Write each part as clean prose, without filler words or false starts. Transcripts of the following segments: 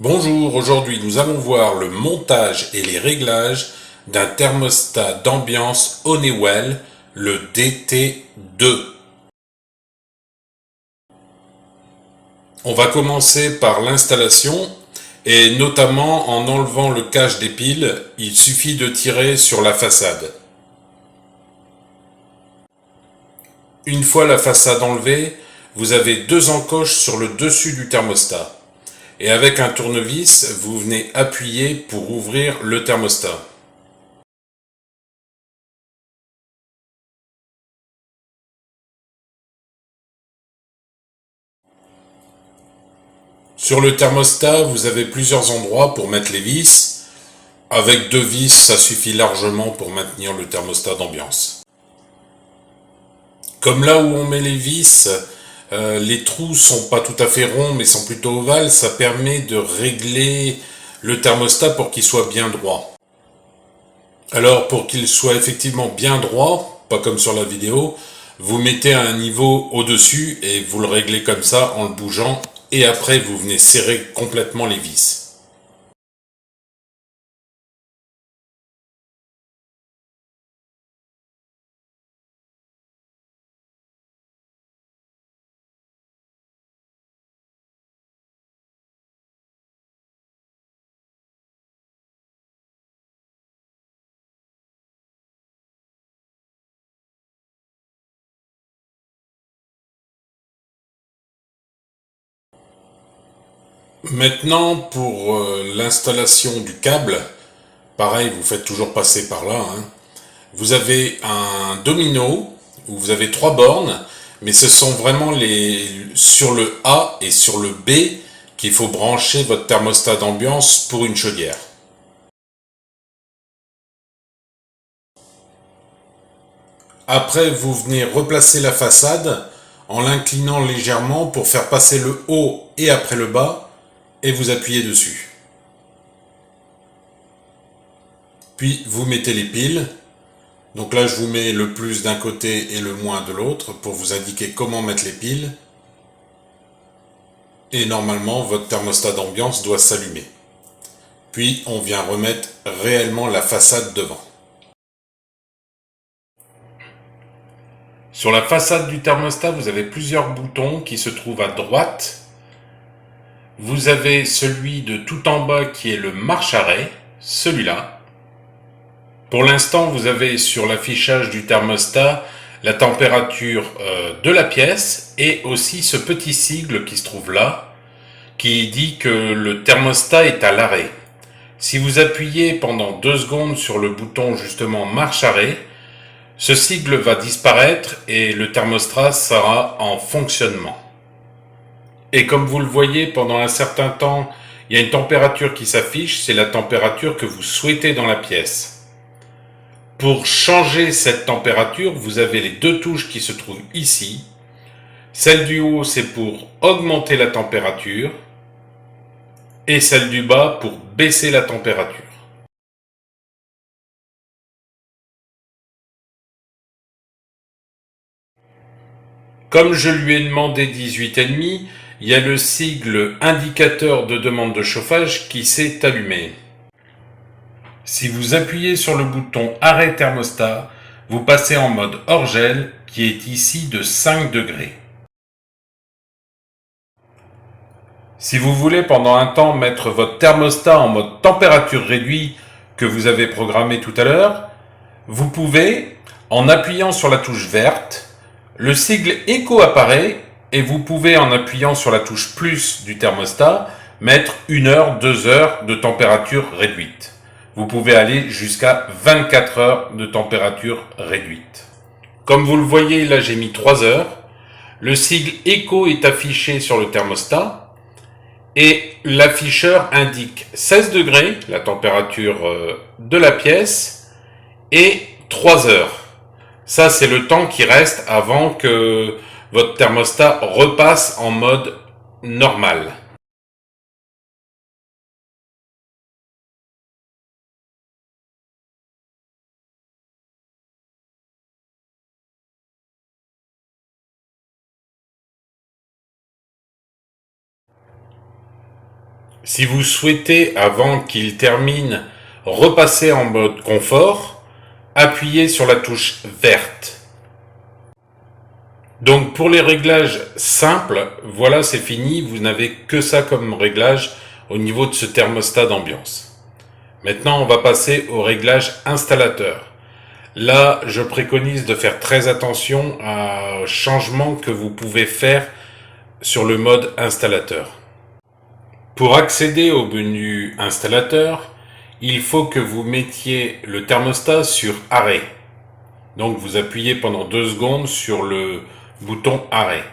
Bonjour, aujourd'hui nous allons voir le montage et les réglages d'un thermostat d'ambiance Honeywell, le DT2. On va commencer par l'installation et notamment en enlevant le cache des piles, il suffit de tirer sur la façade. Une fois la façade enlevée, vous avez deux encoches sur le dessus du thermostat. Et avec un tournevis, vous venez appuyer pour ouvrir le thermostat. Sur le thermostat, vous avez plusieurs endroits pour mettre les vis. Avec deux vis, ça suffit largement pour maintenir le thermostat d'ambiance. Comme là où on met les vis, les trous sont pas tout à fait ronds mais sont plutôt ovales, ça permet de régler le thermostat pour qu'il soit bien droit. Alors pour qu'il soit effectivement bien droit, pas comme sur la vidéo, vous mettez à un niveau au-dessus et vous le réglez comme ça en le bougeant et après vous venez serrer complètement les vis. Maintenant, pour l'installation du câble, pareil, vous faites toujours passer par là. Vous avez un domino où vous avez trois bornes, mais ce sont vraiment les sur le A et sur le B qu'il faut brancher votre thermostat d'ambiance pour une chaudière. Après, vous venez replacer la façade en l'inclinant légèrement pour faire passer le haut et après le bas, et vous appuyez dessus. Puis vous mettez les piles. Donc là, je vous mets le plus d'un côté et le moins de l'autre pour vous indiquer comment mettre les piles. Et normalement, votre thermostat d'ambiance doit s'allumer. Puis, on vient remettre réellement la façade devant. Sur la façade du thermostat, vous avez plusieurs boutons qui se trouvent à droite. Vous avez celui de tout en bas qui est le marche-arrêt, celui-là. Pour l'instant, vous avez sur l'affichage du thermostat la température de la pièce et aussi ce petit sigle qui se trouve là, qui dit que le thermostat est à l'arrêt. Si vous appuyez pendant 2 secondes sur le bouton justement marche-arrêt, ce sigle va disparaître et le thermostat sera en fonctionnement. Et comme vous le voyez, pendant un certain temps, il y a une température qui s'affiche, c'est la température que vous souhaitez dans la pièce. Pour changer cette température, vous avez les deux touches qui se trouvent ici. Celle du haut, c'est pour augmenter la température et celle du bas pour baisser la température. Comme je lui ai demandé 18,5, il y a le sigle indicateur de demande de chauffage qui s'est allumé. Si vous appuyez sur le bouton arrêt thermostat, vous passez en mode hors gel qui est ici de 5 degrés. Si vous voulez pendant un temps mettre votre thermostat en mode température réduite que vous avez programmé tout à l'heure, vous pouvez, en appuyant sur la touche verte, le sigle écho apparaît et vous pouvez, en appuyant sur la touche plus du thermostat, mettre 1 heure, 2 heures de température réduite. Vous pouvez aller jusqu'à 24 heures de température réduite. Comme vous le voyez, là j'ai mis 3 heures. Le sigle écho est affiché sur le thermostat et l'afficheur indique 16 degrés, la température de la pièce, et 3 heures. Ça, c'est le temps qui reste avant que votre thermostat repasse en mode normal. Si vous souhaitez, avant qu'il termine, repasser en mode confort, appuyez sur la touche verte. Donc pour les réglages simples, voilà, c'est fini, vous n'avez que ça comme réglage au niveau de ce thermostat d'ambiance. Maintenant, on va passer au réglage installateur. Là, je préconise de faire très attention aux changements que vous pouvez faire sur le mode installateur. Pour accéder au menu installateur, il faut que vous mettiez le thermostat sur arrêt. Donc vous appuyez pendant 2 secondes sur le bouton arrêt.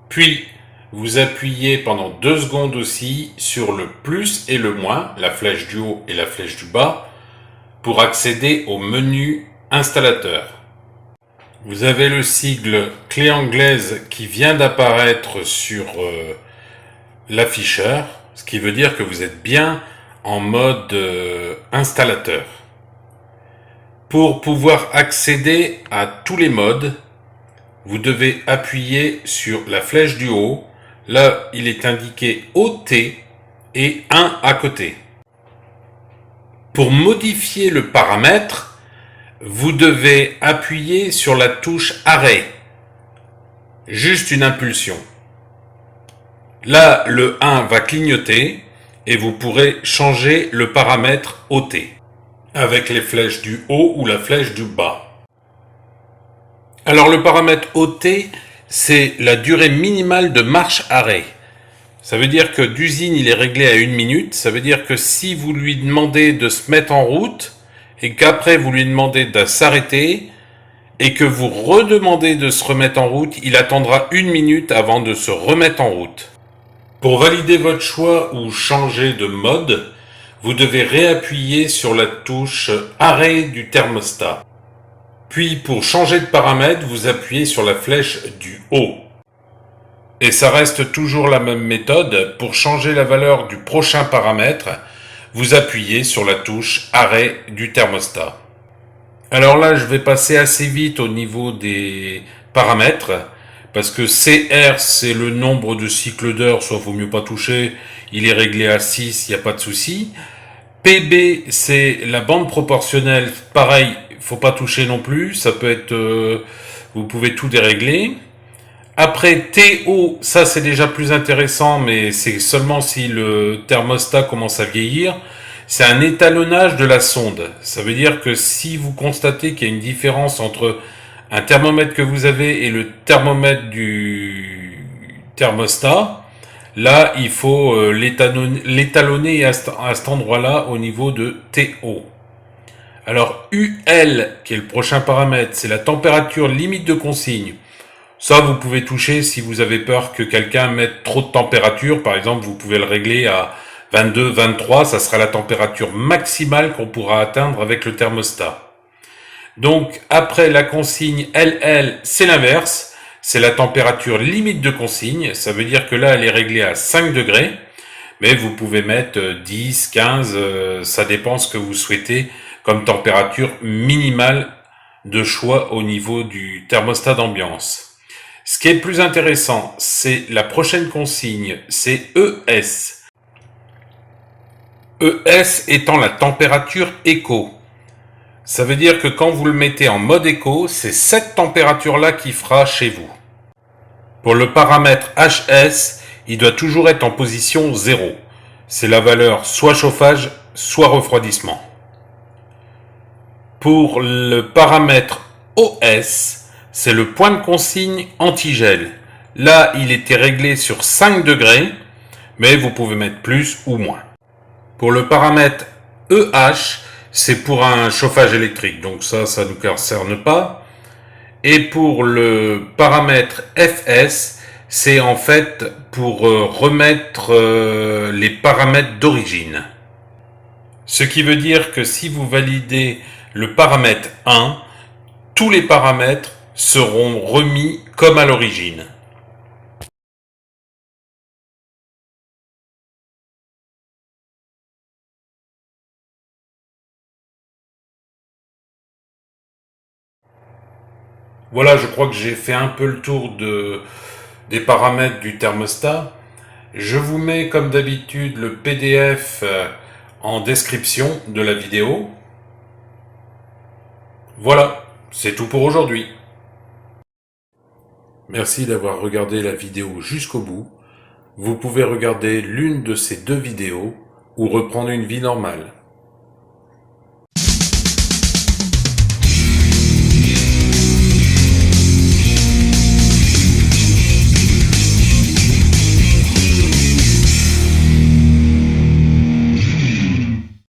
Puis vous appuyez pendant 2 secondes aussi sur le plus et le moins, la flèche du haut et la flèche du bas, pour accéder au menu installateur. Vous avez le sigle clé anglaise qui vient d'apparaître sur l'afficheur, ce qui veut dire que vous êtes bien en mode installateur. Pour pouvoir accéder à tous les modes, vous devez appuyer sur la flèche du haut. Là, il est indiqué OT et 1 à côté. Pour modifier le paramètre, vous devez appuyer sur la touche arrêt. Juste une impulsion. Là, le 1 va clignoter et vous pourrez changer le paramètre OT avec les flèches du haut ou la flèche du bas. Alors le paramètre OT, c'est la durée minimale de marche-arrêt. Ça veut dire que d'usine, il est réglé à 1 minute. Ça veut dire que si vous lui demandez de se mettre en route et qu'après vous lui demandez de s'arrêter et que vous redemandez de se remettre en route, il attendra 1 minute avant de se remettre en route. Pour valider votre choix ou changer de mode, vous devez réappuyer sur la touche arrêt du thermostat. Puis pour changer de paramètre, vous appuyez sur la flèche du haut. Et ça reste toujours la même méthode. Pour changer la valeur du prochain paramètre, vous appuyez sur la touche arrêt du thermostat. Alors là, je vais passer assez vite au niveau des paramètres, parce que CR, c'est le nombre de cycles d'heures, soit vaut mieux pas toucher, il est réglé à 6, il n'y a pas de souci. PB, c'est la bande proportionnelle, pareil, faut pas toucher non plus, ça peut être, vous pouvez tout dérégler. Après TO, ça c'est déjà plus intéressant, mais c'est seulement si le thermostat commence à vieillir. C'est un étalonnage de la sonde. Ça veut dire que si vous constatez qu'il y a une différence entre un thermomètre que vous avez et le thermomètre du thermostat, là il faut l'étalonner à cet endroit-là au niveau de TO. Alors UL, qui est le prochain paramètre, c'est la température limite de consigne. Ça, vous pouvez toucher si vous avez peur que quelqu'un mette trop de température. Par exemple, vous pouvez le régler à 22, 23. Ça sera la température maximale qu'on pourra atteindre avec le thermostat. Donc, après la consigne LL, c'est l'inverse. C'est la température limite de consigne. Ça veut dire que là, elle est réglée à 5 degrés. Mais vous pouvez mettre 10, 15, ça dépend ce que vous souhaitez comme température minimale de choix au niveau du thermostat d'ambiance. Ce qui est le plus intéressant, c'est la prochaine consigne, c'est ES. ES étant la température écho. Ça veut dire que quand vous le mettez en mode écho, c'est cette température-là qui fera chez vous. Pour le paramètre HS, il doit toujours être en position 0. C'est la valeur soit chauffage, soit refroidissement. Pour le paramètre OS, c'est le point de consigne antigel. Là, il était réglé sur 5 degrés, mais vous pouvez mettre plus ou moins. Pour le paramètre EH, c'est pour un chauffage électrique, donc ça ne nous concerne pas. Et pour le paramètre FS, c'est en fait pour remettre les paramètres d'origine. Ce qui veut dire que si vous validez le paramètre 1, tous les paramètres seront remis comme à l'origine. Voilà, je crois que j'ai fait un peu le tour des paramètres du thermostat. Je vous mets comme d'habitude le PDF en description de la vidéo. Voilà, c'est tout pour aujourd'hui. Merci d'avoir regardé la vidéo jusqu'au bout. Vous pouvez regarder l'une de ces deux vidéos ou reprendre une vie normale.